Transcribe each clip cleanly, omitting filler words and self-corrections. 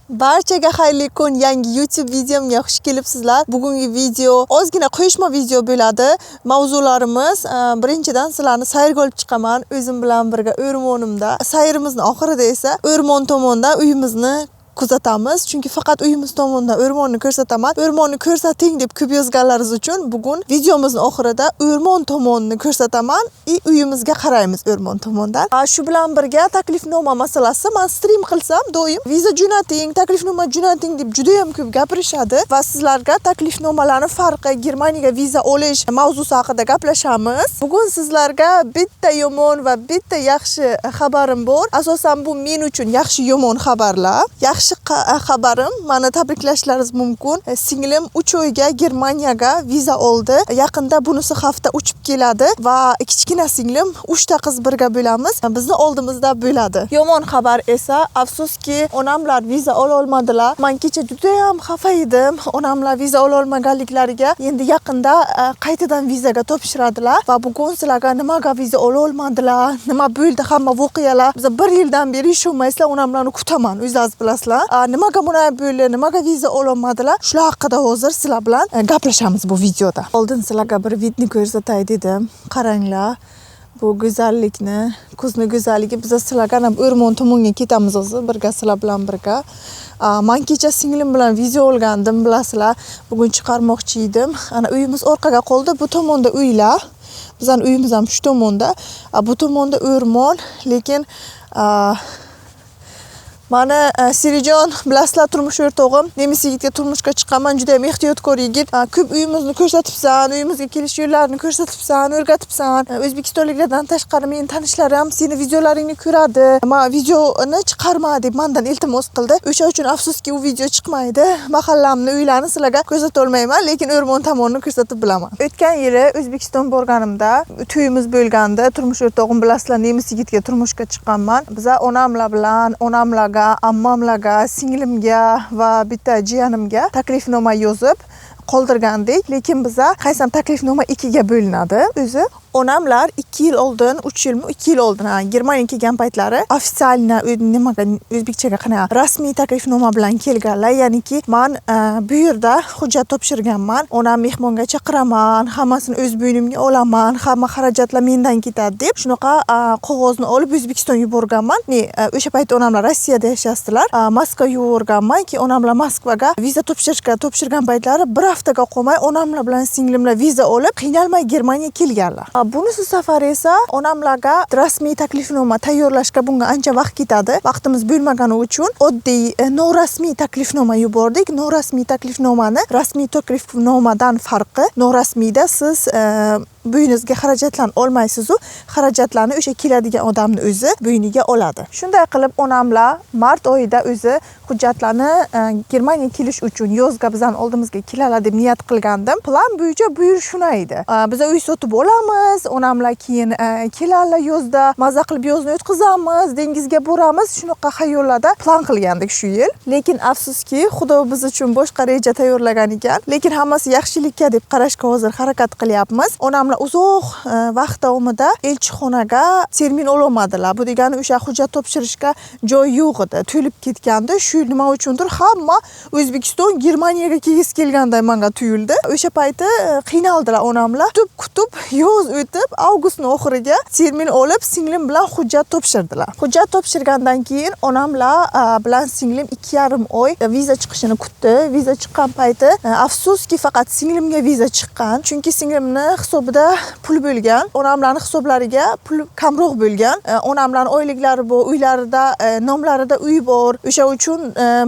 Barchaga xayrli kun, yangi YouTube videomga xush kelibsizlar. Bugungi video ozgina qo'yishma video bo'ladi. Mavzularimiz birinchidan sizlarni sayrga olib chiqaman. O'zim bilan birga o'rmonimda. Sayrimizning oxirida esa o'rmon tomondan uyimizni kuzatamiz. Chunki faqat uyimiz tomondan o'rmonni ko'rsataman. O'rmonni ko'rsating deb ko'p yozganlaringiz uchun bugun videomizning oxirida o'rmon tomonini ko'rsataman. Uyimizga qaraymiz o'rmon tomondan. Shu bilan birga taklifnoma masalasi. Men stream qilsam doim viza jo'nating, taklifnoma jo'nating deb juda ham ko'p gapirishadi va sizlarga taklifnomalarning farqi, Germaniyaga viza olish mavzusi haqida gaplashamiz. Bugun sizlarga bitta yomon va bitta yaxshi xabarim bor. Asosan bu men uchun yaxshi yomon xabarlar. Yaxshi xabarim, meni tabriklashlaringiz mumkin. Singlim 3 oyga Germaniyaga viza oldi. Yaqinda bunisi hafta uchib keladi va kichkina singlim 3 ta qiz birga bo'lamiz. Bizni oldimizda bo'ladi. Yomon xabar esa, afsuski, onamlar viza ola olmadilar. Men kecha juda ham xafa edim. Onamlar viza ola olmaganliklariga endi yaqinda qaytadan vizaga topshiradilar va bugun sizlarga nimaga viza ola olmadilar, nima bo'ldi hamma voqealar. Biz 1 yildan beri ishonmaysizlar, onamlarni kutaman, o'zingiz bilasizlar. Nimaga buni bo'ldi, nimaga viza ola olmadilar? Shular haqida hozir sizlar bilan gaplashamiz bu videoda. Oldin sizlarga bir vidni ko'rsatay dedim. Qaranglar. Bu go'zallikni, kuzni go'zalligi. Biz sizlarga ham o'rmon tomonga ketamiz hozir birga sizlar bilan birga. Men kecha singlim bilan video olgandim, bilasizlar. Bugun chiqarmoqchi edim. Ana uyimiz orqaga qoldi. Bu tomonda uylar. Bizning uyimiz ham shu tomonda. Bu tomonda o'rmon, lekin mana Sirijon, bilasizlar, turmush o'rtog'im. Nemis yigitga turmushga chiqqanman, juda ham ehtiyotkor yigit. Ko'p uyimizni ko'rsatibsan, uyimizga kelish yo'llarini ko'rsatibsan, o'rgatibsan. O'zbekistonliklardan tashqari men tanishlarim seni videolaringni ko'radi. Men videoni chiqarma deb mendan iltimos qildi. O'sha uchun afsuski u video chiqmaydi. Mahallamni, uylarni sizlarga ko'rsata olmayman, lekin o'rmon tomonini ko'rsatib bilaman. O'tgan yili O'zbekiston borganimda to'yimiz bo'lganda, turmush o'rtog'im, bilasizlar, nemis yigitga turmushga chiqqanman. Biz onamlar bilan, ammamlarga, singlimga va bitta jiyanimga taklifnoma yozib qoldirgandik. Lekin biza qaysam taklifnoma 2 ga bo'linadi. O'zi onamlar 2 yil oldin, 3 yilmi, 2 yil oldin Germaniyaga kelgan paytlari ofitsialna nimaga o'zbekchaga qana rasmiy taklifnoma bilan kelganlar. Ya'niki men bu yerda hujjat topshirganman. Onam mehmonga chaqiraman, hammasini o'z bo'ynimga olaman, hamma xarajatlar mendan ketadi deb shunaqa qog'ozni olib O'zbekistonga yuborganman. O'sha payt onamlar Rossiyada yashasdilar. Moskvaga yuborganman-ki, onamlar Moskvaga viza topshirgan paytlari bir haftaga qolmay onamlar bilan singlimlar viza olib qiynalmay Germaniyaga kelganlar. Bunisi safari esa onamlarga rasmiy taklifnoma tayyorlashga bunga ancha vaqt ketadi. Vaqtimiz bo'lmagani uchun oddiy norasmiy taklifnoma yubordik. Norasmiy taklifnomani rasmiy taklifnomadan farqi, norasmiyda siz bo'yningizga xarajatlarni olmaysiz-u, xarajatlarni o'sha keladigan odamning o'zi bo'yniga oladi. Shunday qilib onamlar mart oyida o'zi hujjatlarni Germaniyaga kelish uchun yozga bizning oldimizga keladi deb niyat qilgandim. Plan bo'yicha bu yil shuna edi. Biz uy sotib olamiz, onamlar keyin keladilar yozda, maza qilib yozni o'tkazamiz, dengizga boramiz. Shunaqa xayollarda plan qilgandik shu yil. Lekin afsuski, Xudo biz uchun boshqa reja tayyorlagan ekan. Lekin hammasi yaxshilikka deb qarashga hozir harakat qilyapmiz. Onamlar uzoq vaqt davomida elchixonaga termin ololmadilar. Bu degani o'sha hujjat topshirishga joy yo'q edi, to'lib ketgandi. Shu nima uchundir hamma O'zbekiston Germaniyaga kelgisi kelganday menga tuyuldi. O'sha payti qiynaldilar onamlar. Kutib yoz o'tib, avgustning oxiriga termin olib singlim bilan hujjat topshirdilar. Hujjat topshirgandan keyin onamlar bilan singlim 2,5 oy viza chiqishini kutdi. Viza chiqqan payti afsuski faqat singlimga viza chiqqan, chunki singlimning hisobida pul bo'lgan, onamlarning hisoblariga pul kamroq bo'lgan. Onamlarning oyliklari bor, uylarida, nomlarida uy bor. O'sha uchun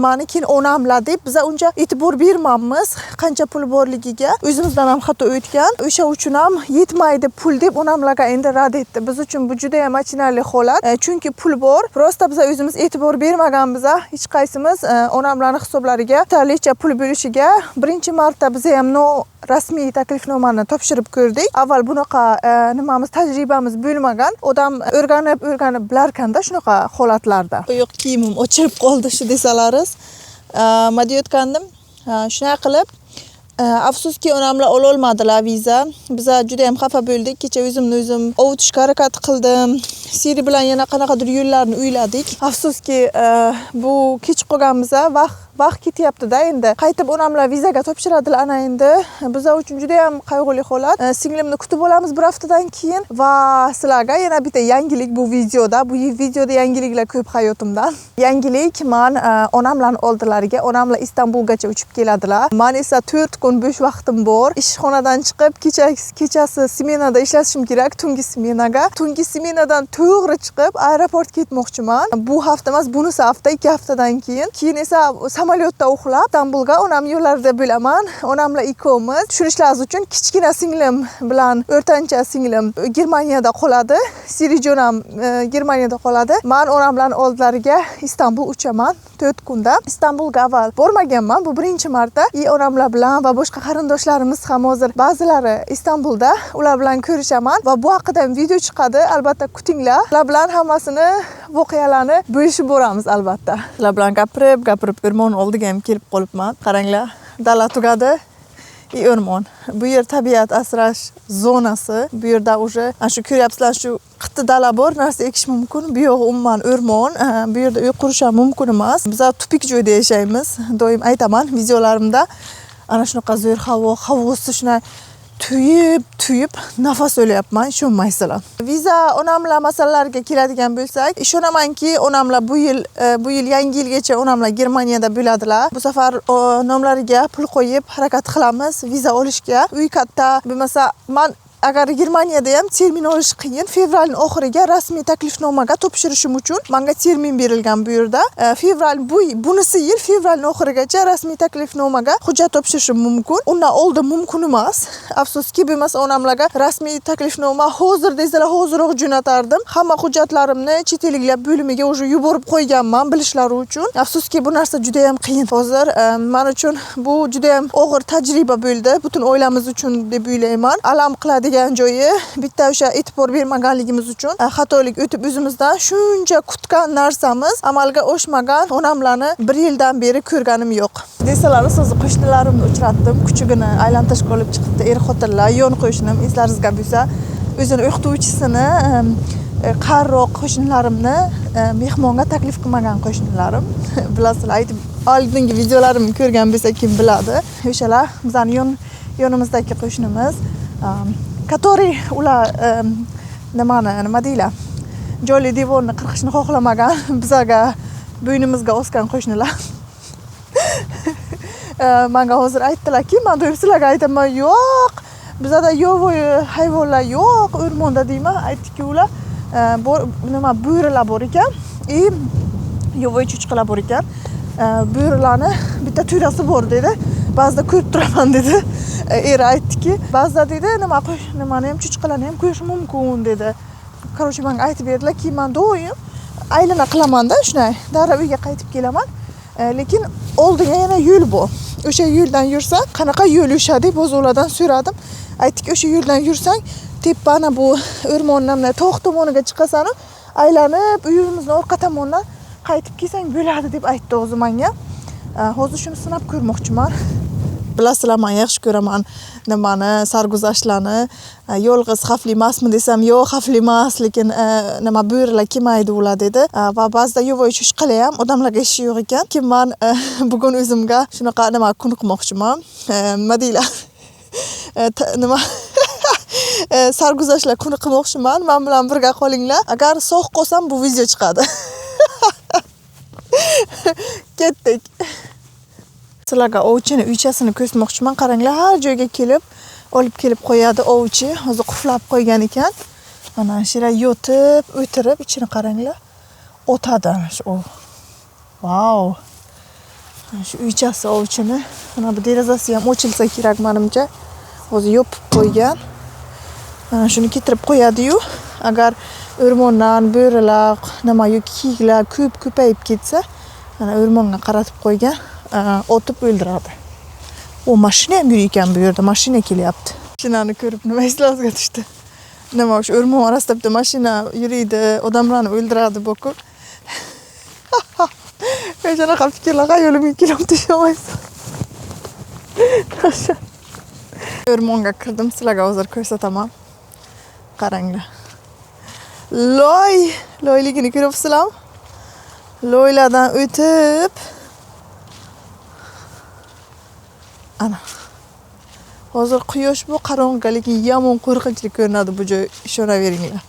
meni keyin onamlar deb biz uncha e'tibor bermaymiz qancha pul borligiga. O'zimizdan ham xato o'tgan. O'sha uchun ham yetmaydi pul deb onamlarga endi rad etdi. Biz uchun bu juda ham achinarli holat. Chunki pul bor. Prosta biz o'zimiz e'tibor bermaganmiz. Hech qaysimiz onamlarning hisoblariga yetarlicha pul bo'lishiga birinchi marta biz ham rasmiy taklifnomani topshirib ko'rdik. Avval bunaqa nimamiz, tajribamiz bo'lmagan. Odam o'rganib bilarkanda shunaqa holatlarda. Oyoq kiyimim ochilib qoldi shu desalaringiz. Nima deyotgandim? Shunday qilib Afsuski onamlar ololmadilar viza. Biz juda ham xafa bo'ldik. Kecha o'zim ovutishga harakat qildim. Siri bilan yana qanaqadir yo'llarni o'yladik. Afsuski bu kech qolganmiz. Vaqt ketyapti-da endi. Qaytib onamlar vizaga topshiradilar ana endi. Bizlar uchun juda ham qayg'uli holat. Singlimni kutib olamiz bir haftadan keyin va sizlarga yana bitta yangilik bu videoda. Bu videoda yangiliklar ko'p hayotimdan. Yangilik, men onamlarning oldilariga, onamlar Istanbulgacha uchib keladilar. Men esa 4 kun bo'sh vaqtim bor. Ishxonadan chiqib, kechasi smenada ishlashim kerak, tungi smenaga. Tungi smenadan to'g'ri chiqib, aeroportga ketmoqchiman. Bu hafta emas, bunisi hafta, 2 haftadan keyin. Keyin esa samolyotda uxlab Istanbulga onam yo'llarida bo'laman. Onamlar ikkovimiz. Tushunishlaringiz uchun kichkina singlim bilan o'rtancha singlim Germaniyada qoladi. Sirijon ham Germaniyada qoladi. Men onamlarning oldilariga Istanbul uchaman 4 kunda. Istanbulga avval bormaganman. Bu birinchi marta. Onamlar bilan va boshqa qarindoshlarimiz ham hozir ba'zilari Istanbulda. Ular bilan ko'rishaman va bu haqida video chiqadi. Albatta kutinglar. Ular bilan hammasini voqealarni bo'lishib boramiz albatta. Ular bilan gapirib o'rmon oldiga ham kelib qolibman. Qaranglar, dala tugadi. O'rmon. Bu yer tabiat asrash zonasi. Bu yerda уже shu ko'ryapsizlar, shu qitti dala bor, narsa ekish mumkin. Bu yo'q umuman o'rmon. Bu yerda uy qurish ham mumkin emas. Biz tupik joyda yashaymiz. Doim aytaman videolarimda. Ana shunaqa zo'r havosi shuna tuyib nafas olyapman, ishonmaysizlar. Viza onamlar masalalariga keladigan bo'lsak, ishonamanki onamlar bu yil yangi yilgacha onamlar Germaniyada bo'ladilar. Bu safar nomlariga pul qo'yib harakat qilamiz viza olishga. Uy katta, bo'lmasa men agar Germaniyada ham termin olish qiyin, fevralning oxiriga rasmiy taklifnomaga topshirishim uchun menga termin berilgan bu yerda. Fevral bunisi yil fevralning oxirigacha rasmiy taklifnomaga hujjat topshirishim mumkin. Undan oldin mumkin emas. Afsuski, bo'lmasa onamlarga rasmiy taklifnoma hozir desalar hoziroq jo'natardim. Hamma hujjatlarimni chet elliklar bo'limiga уже yuborib qo'yganman bilishlari uchun. Afsuski, bu narsa juda ham qiyin. Hozir men uchun bu juda ham og'ir tajriba bo'ldi. Butun oilamiz uchun deb o'ylayman. Alam qiladi degan joyi bitta o'sha e'tibor bermaganligimiz uchun xatolik o'tib o'zimizdan shuncha kutgan narsamiz amalga oshmagan. Onamlarni 1 yildan beri ko'rganim yo'q. Desalar, sizni qo'shnilarimni uchratdim. Kuchugini aylantirishga olib chiqibdi xotinlar, yon qo'shnim. Eslaringizga bo'lsa, o'zini o'qituvchisini qarroq qo'shnilarimni mehmonga taklif qilmagan qo'shnilarim. Bilasizlar, aytib oldingi videolarimni ko'rgan bo'lsa kim biladi. O'shalar bizning yonimizdagi qo'shnimiz. Который ular nima deylar? Joyli devorni qirqishni xohlamagan, bizga bo'ynimizga osgan qo'shnilar. Menga hozir aytdilar-ki, men doim sizlarga aytaman, yo'q, bizda yo'voy hayvonlar yo'q, o'rmonda deyman. Aytdiki, ular bo'rilar bor ekan, yo'voy cho'chqalar bor ekan. Bo'rilarni bitta to'dasi bor dedi. Ba'zida ko'rib turaman dedi. Eri aytdiki, ba'zida dedi, nimani ham cho'chqalarni ham ko'rish mumkin dedi. Короче, menga aytib berdilar-ki, men doim aylana qilaman-da, shunday darrov uyga qaytib kelaman. Lekin oldiga yana yo'l bor. O'sha yo'ldan yursang, qanaqa yo'l o'shadi, bozorlardan so'radim. Aytdiki, o'sha yo'ldan yursang, tepani bu o'rmondan tog' tomoniga chiqasan, aylanib uyimizning orqa tomonidan qaytib kelsang bo'ladi deb aytdi o'zi menga. Hozir shuni sinab ko'rmoqchiman. Bilasizlar, men yaxshi ko'raman nimani, sarguzashtlarni. Yolg'iz xavfli emasmi desam, yo'q, xavfli emas, lekin nima bo'rilar kelmaydi ular dedi. Va ba'zida yo'voy cho'chqalar ham odamlarga ishi yo'q ekan. Kim men bugun o'zimga shunaqa nima kun qilmoqchiman. Nima deylar? Nima sarguzashtlar kuni qilmoqchiman. Men bilan birga qolinglar. Agar sog' qolsam bu video chiqadi. Ketdik. Sizlarga ovchini uychasini ko'rsatmoqchiman. Qaranglar, har joyga olib kelib qo'yadi ovchi. Hozir quflab qo'ygan ekan. Mana shira yotib, o'tirib, ichini qaranglar. O'tadi shu. Vau. Shu uychasi ovchini. Mana bu derazasi ham ochilsa kerak menimcha. Hozir yopib qo'ygan. Mana shuni keltirib qo'yadi-yu. Agar o'rmondan bo'rilar, kiyiklar ko'payib ketsa, mana o'rmonga qaratib qo'ygan. Otib o'ldiradi. O mashina ham yurgan bu yerda, mashina kelyapti. Mashinani ko'rib nima eslaringizga tushdi? Nima o'sha o'rmon orasida bitta mashina yuriydi, odamlarni o'ldiradi boku. O'shanaqa fikrlarga yo'limga kelib tushamaysiz. O'rmonga kirdim, sizlarga hozir ko'rsataman. Qaranglar. Loyligini ko'ryapsizlarmi? Loylardan o'tib ana. Hozir quyosh bu qorong'i, lekin yomon qo'rqinchli ko'rinadi bu joy, ishonaveringlar.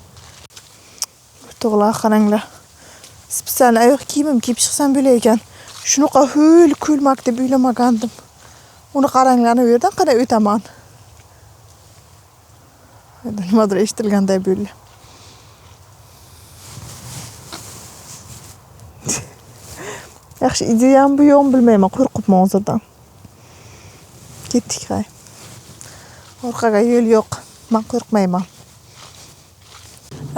To'g'ri qaranglar. Spesial oyoq kiyimim kiyib chiqsam bo'lar ekan. Shunaqa ho'l ko'lmak deb o'ylamagandim. Uni qaranglarni bu yerdan qanday o'taman. Nimadir eshitilganday bo'ldi. Yaxshi ideyam bu yo'q bilmayman, qo'rqibman hozirdan. Ketdik hay. Orqaga yo'l yo'q. Men qo'rqmayman.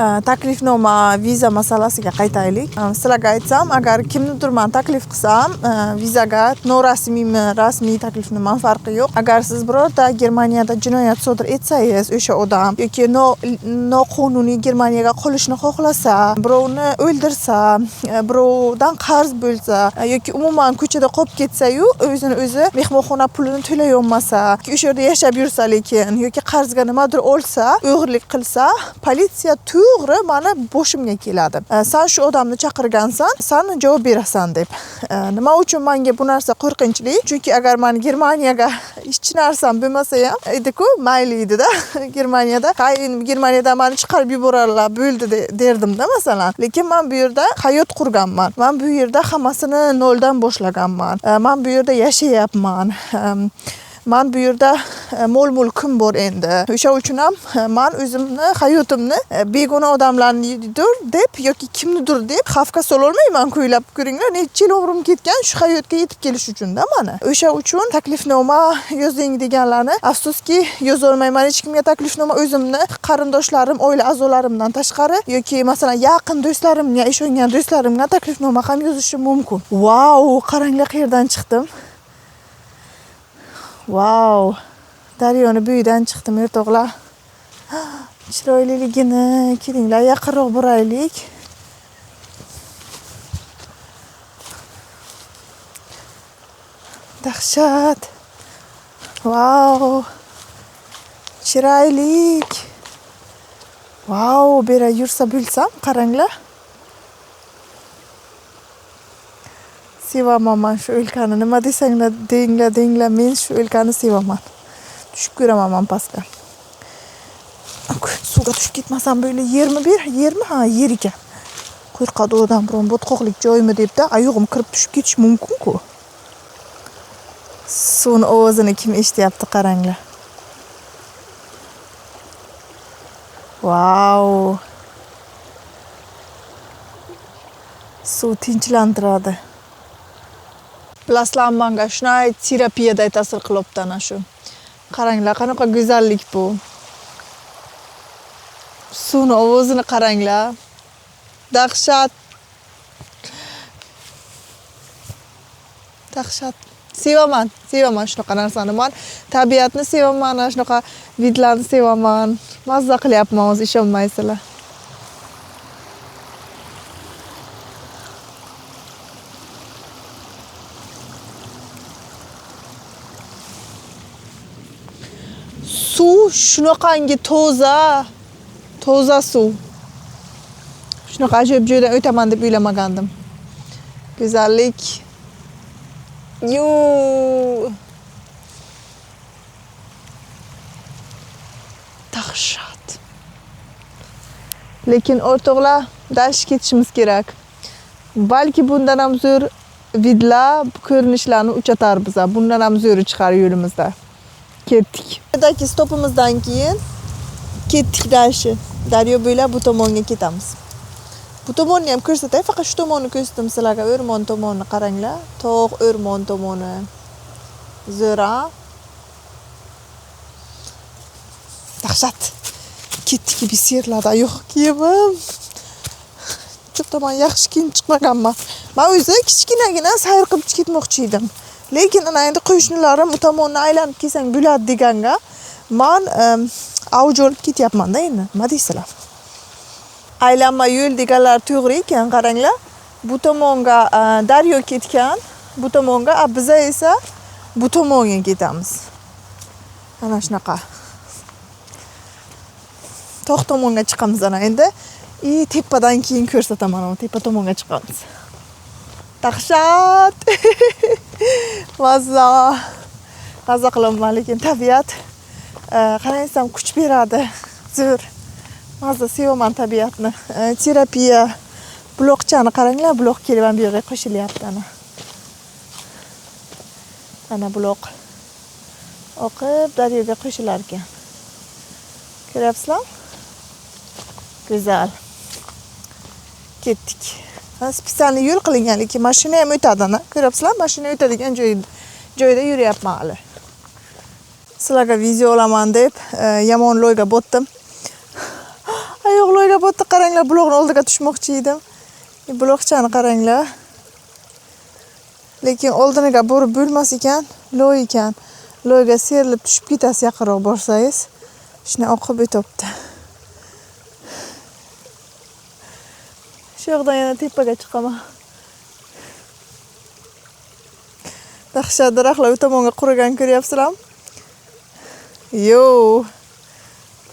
Taklifnoma viza masalasiga qaytaylik. Sizlarga aytsam, agar kimnidir men taklif qilsam, vizaga norasmiymi, rasmiy taklifnoma farqi yo'q. Agar siz birorta Germaniyada jinoyat sodir etsangiz, o'sha odam yoki noqonuniy Germaniyaga qolishni xohlasa, birovni o'ldirsa, birovdan qarz bo'lsa yoki umuman ko'chada qolib ketsa-yu, o'zini-o'zi mehmonxona pulini to'lay olmasa, o'sha yerda yashab yursa lekin yoki qarzga nimadir olsa, o'g'irlik qilsa, politsiya to'g'ri meni boshimga keladi. Sen shu odamni chaqirgansan, sen javob berasan deb. Nima uchun menga bu narsa qo'rqinchli? Chunki agar men Germaniyaga hech narsam bo'lmasa ham, edi-ku, mayli edi-da. Germaniyada meni chiqarib yuborarlar, bo'ldi derdim-da masalan. Lekin men bu yerda hayot qurganman. Men bu yerda hammasini noldan boshlaganman. Men bu yerda yashayapman. Men bu yerda mol-mulkim bor endi. O'sha uchun ham men o'zimni hayotimni begona odamlarnidir deb yoki kimnidir deb xavfga sola olmayman. Ko'ylab ko'ringlar, necha yil umrim ketgan shu hayotga yetib kelish uchun-da mana. O'sha uchun taklifnoma yozing deganlarni afsuski yoza olmayman hech kimga taklifnoma. O'zimni qarindoshlarim, oila a'zolarimdan tashqari yoki masalan yaqin do'stlarimga, ishongan do'stlarimga taklifnoma ham yozishim mumkin. Wow, qaranglar qayerdan chiqdim. Wow, daryoni bo'yidan chiqdim o'rtoqlar. Chiroyliligini kelinglar, yaqinroq boraylik. Dahshat. Wow. Chiroylik. Wow, bera yursa bilsam, qaranglar. Sevaman men shu o'lkani. Nima desanglar, denglar, men shu o'lkani sevaman. Tushib ko'raman men pastga. Suvga tushib ketmasam böyle yermi ber? Yermi? Ha, yer ekan. Qo'rqadi odam biron botqoqlik joymi debda, oyog'im kirib tushib ketish mumkin-ku. Suvni ovozini kim eshityapti qaranglar. Wow. Suv tinchlantiradi. Bilasizlarmi, menga shunday terapiyaday ta'sir qilibdi ana shu. Qaranglar, qanaqa go'zallik bu. Suvni ovozini qaranglar. Dahshat. Dahshat. Sevaman shunaqa narsani. Men tabiatni sevaman, shunaqa vidlarni sevaman. Mazza qilyapman, o'zi ishonmaysizlar. Suv shunaqangi toza suv. Shunaqa ajoyib joydan o'taman deb o'ylamagandim. Go'zallik. Dahshat. Lekin o'rtoqlar, dash ketishimiz kerak. Balki bundan ham zo'r vidlar, ko'rinishlarni uchatar biza. Bundan ham zo'ri chiqar yo'limizda. Ketdik. Buradagi stopimizdan keyin ketdik dashi. Daryo bo'ylab bu tomonga ketamiz. Bu tomonni ham ko'rsatay, faqat shu tomonni ko'rsatdim sizlarga. O'rmon tomonni qaranglar. Tog' o'rmon tomoni. Zo'ra. Dahshat. Ketdik biz yerlarda yo'q kiyimim. To'g'ri, yaxshi kiyim chiqmaganman. Men o'zi kichkinagina sayr qilib ketmoqchi edim. Lekin ana endi qo'shnilarim u tomonni aylanib kelsang bo'ladi deganga, men avj olib ketyapman-da endi. Nima deysizlar? Aylanma yo'l deganlar to'g'ri ekan, qaranglar. Bu tomonga daryo ketgan, bu tomonga, biz esa bu tomonga ketamiz. Ana shunaqa. Tog' tomonga chiqamiz ana endi. Tepadan keyin ko'rsataman, tepa tomonga chiqamiz. Dahshat. Maza qilaman, lekin tabiat qaraysam kuch beradi. Zo'r. Maza sevaman tabiatni. Terapiya blokchani qaranglar, blok kelib ham bu yerga qo'shilyapti ana. Ana blok oqib daryoga qo'shilar ekan. Ko'ryapsizlar? Go'zal. Ketdik. Spesialni yo'l qilingan, lekin mashina ham o'tadi ana. Ko'ryapsizlar? Mashina o'tadigan joyda yuryapman hali. Sizlarga video olaman deb yomon loyga botdim. Ayoq loyga botdi, qaranglar, blogni oldiga tushmoqchi edim. Blokchani qaranglar. Lekin oldiniga borib bo'lmas ekan, loy ekan. Loyga serilib tushib ketasiz yaqinroq borsangiz. Shuni oqib o'tibdi. Shu yoqdan yana tepaga chiqaman. Dahshat daraxtlar u tomonga qurigan ko'ryapsizlarmi? Yo.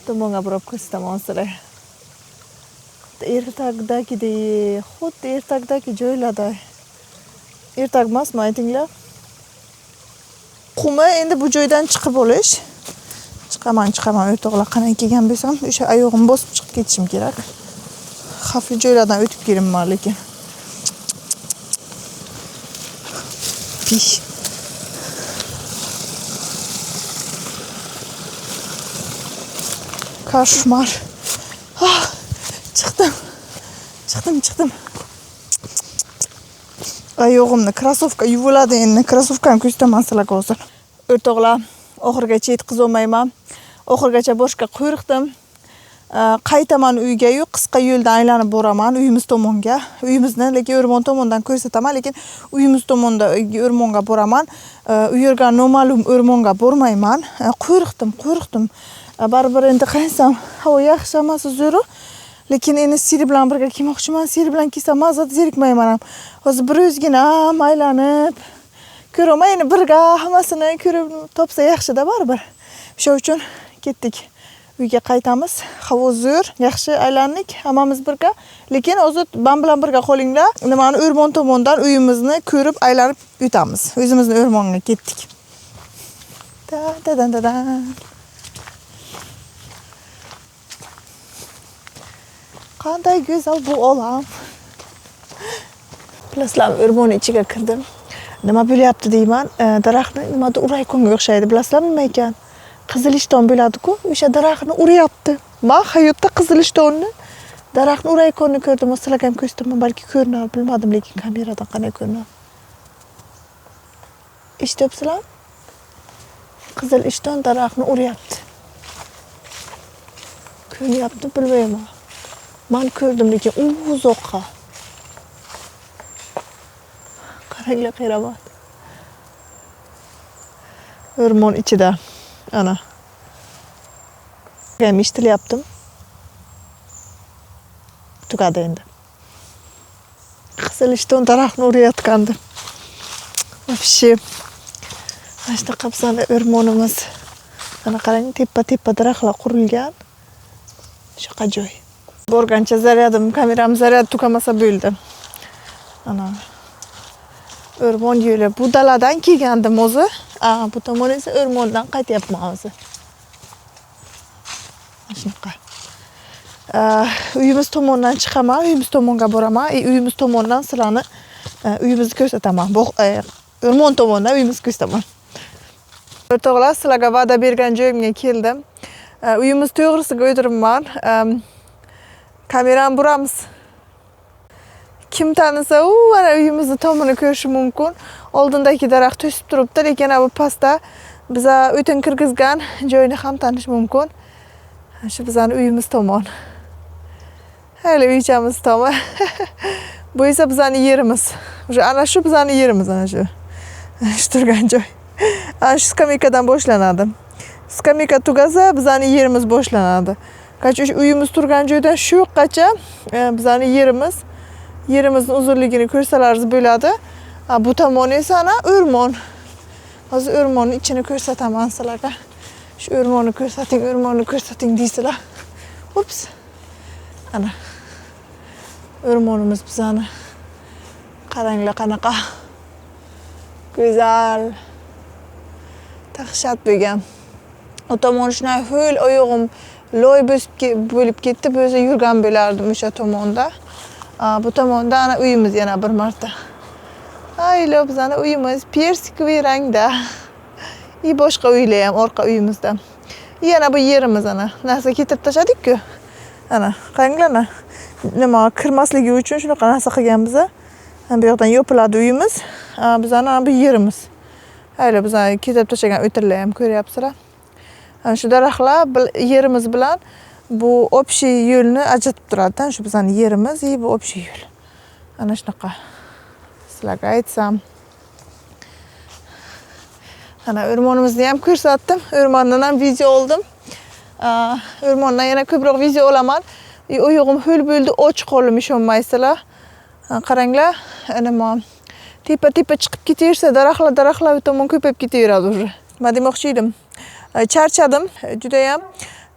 Tomonga borib ko'rsataman sizlarga. Ertakdagidek, xuddi ertakdagi joylarda. Ertak emasmi, aytinglar? Qumi endi bu joydan chiqib olish. Chiqaman, o'rtoqlar, qanday kelgan bo'lsam, o'sha oyog'im bosib chiqib ketishim kerak. Xavfli joylardan o'tib kelibman, lekin. Pish. Koshmar. Chiqdim. Oyog'imni krossovka yuviladi endi. Krossovkani ko'rsataman sizlarga hozir. O'rtoqlar, oxirigacha yetkazib olmayman. Oxirigacha boshqa quyruqdim. Qaytaman uyga-yu qisqa yo'ldan aylanib boraman uyimiz tomonga. Uyimizni lekin o'rmon tomondan ko'rsataman, lekin uyimiz tomonda o'rmonga boraman. U yerga noma'lum o'rmonga bormayman. Quyruqdim. Baribir endi qarasam, havo yaxshi emas, zo'r. Lekin endi Siri bilan birga kelmoqchiman. Siri bilan kelsam mazat zerikmayman ham. Hozir bir o'zgina aylanib ko'raman, endi birga hammasini ko'rib topsa yaxshi-da baribir. Shuning uchun ketdik. Uyga qaytamiz. Havo zo'r, yaxshi aylandik, hammamiz birga. Lekin hozir men bilan birga qolinglar. Nimani o'rmon tomondan uyimizni ko'rib aylanib o'tamiz. O'zimizni o'rmonga ketdik. Da. Qanday go'zal bu olam. Bilasizlar, o'rmon ichiga kirdim. Nima bo'lyapti deyman, daraxtni nimada uraykonga o'xshaydi. Bilasizlarmi nima ekan? Qizilishton bo'ladi-ku, o'sha daraxtni uryapti. Men hayotda qizilishtonning daraxtni uraykonni ko'rdim. Sizlarga ham ko'rsataman, balki ko'rinar, bilmadim, lekin kameradan qanday ko'rinar. Eshitibsizlar? Qizilishton daraxtni uryapti. Ko'ryapti, bilmayman. Men ko'rdim, lekin uzoqqa. Qaranglar, qiyramat. O'rmon ichida. Ana. Men eshitilyaptim. Tugadi endi. Qizilishton daraxtni urayotgandi. Вообще. Mana shunaqa bizani o'rmonimiz. Ana qarang, tepa daraxtlar qurilgan. Shunaqa joy. Borgancha zaryadim, kameram zaryad tugamasa bo'ldi. Ana. O'rmon yo'li. Bu daladan kelgandim o'zi. Bu tomon esa o'rmondan qaytyapman hozir. Shunaqa. Uyimiz tomondan chiqaman, uyimiz tomonga boraman. Uyimiz tomondan sizlarni uyimizni ko'rsataman. O'rmon tomondan uyimizni ko'rsataman. O'rtoqlar, sizlarga va'da bergan joyimga keldim. Uyimiz to'g'risiga o'tiribman. Kamerani buramiz. Kim tanisa, ana uyimizni tomini ko'rishi mumkin. Oldindagi daraxt to'sib turibdi, lekin bu pastda biza o'tin kirgizgan joyni ham tanish mumkin. Shu bizning uyimiz tomon. Hali uychamiz tomon. Bu esa bizning yerimiz. Ana shu bizning yerimiz, ana shu. Shu turgan joy. Ana shu skameykadan boshlanadi. Skameyka tugasa bizning yerimiz boshlanadi. Qancha uyimiz turgan joydan shu yoqqacha bizning yerimiz. Yerimizning uzunligini ko'rsalaringiz bo'ladi. Bu tomon esa ana o'rmon. Hozir o'rmonning ichini ko'rsataman sizlarga. Shu o'rmonni ko'rsating deysizlar. Ups. Ana. O'rmonimiz bizani. Qaranglar qanaqa go'zal. Dahshat bo'lgan. O tomon shunday ho'l oyog'im loy bo'lib ketdi, bo'lsa yurgan bo'lardim o'sha tomonda. Bu tomonda ana uyimiz yana bir marta. Aylo bizani uyimiz persikoviy rangda. Boshqa uylar ham orqa uyimizda. Yana bu yerimiz ana. Narsa ketib tashladik-ku. Ana, qaranglar ana. Nima kirmasligi uchun shunaqa narsa qilganmiz. Bu yoqdan yopiladi uyimiz. Bizani bu yerimiz. Aylo bizani ketib tashlagan o'tirlar ham ko'ryapsizlar. Ana shu daraxtlar yerimiz bilan bu общий yo'lni ajratib turadi. Shu bizani yerimiz, bu общий yo'l. Ana shunaqa. Sizlarga aytsam. Ana o'rmonimizni ham ko'rsatdim. O'rmondan ham video oldim. O'rmondan yana ko'proq video olaman. Oyog'im ho'l bo'ldi, och qoldim, ishonmaysizlar. Qaranglar, nima tepa chiqib ketaversa, daraxtlar tomon ko'payib ketaveradi уже. Nima demoqchi edim? Charchadim juda ham.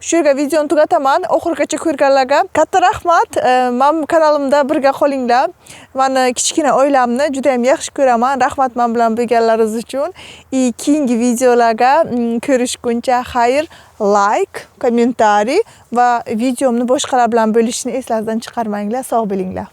Shu yerga videoni tugataman. Oxirigacha ko'rganlarga katta rahmat. Men kanalimda birga qolinglar. Meni kichkina oilamni juda ham yaxshi ko'raman. Rahmat men bilan bo'lganlaringiz uchun. Keyingi videolarga ko'rishguncha xayr, like, kommentariy va videomni boshqalar bilan bo'lishni esingizdan chiqarmanglar. Sog' bo'linglar.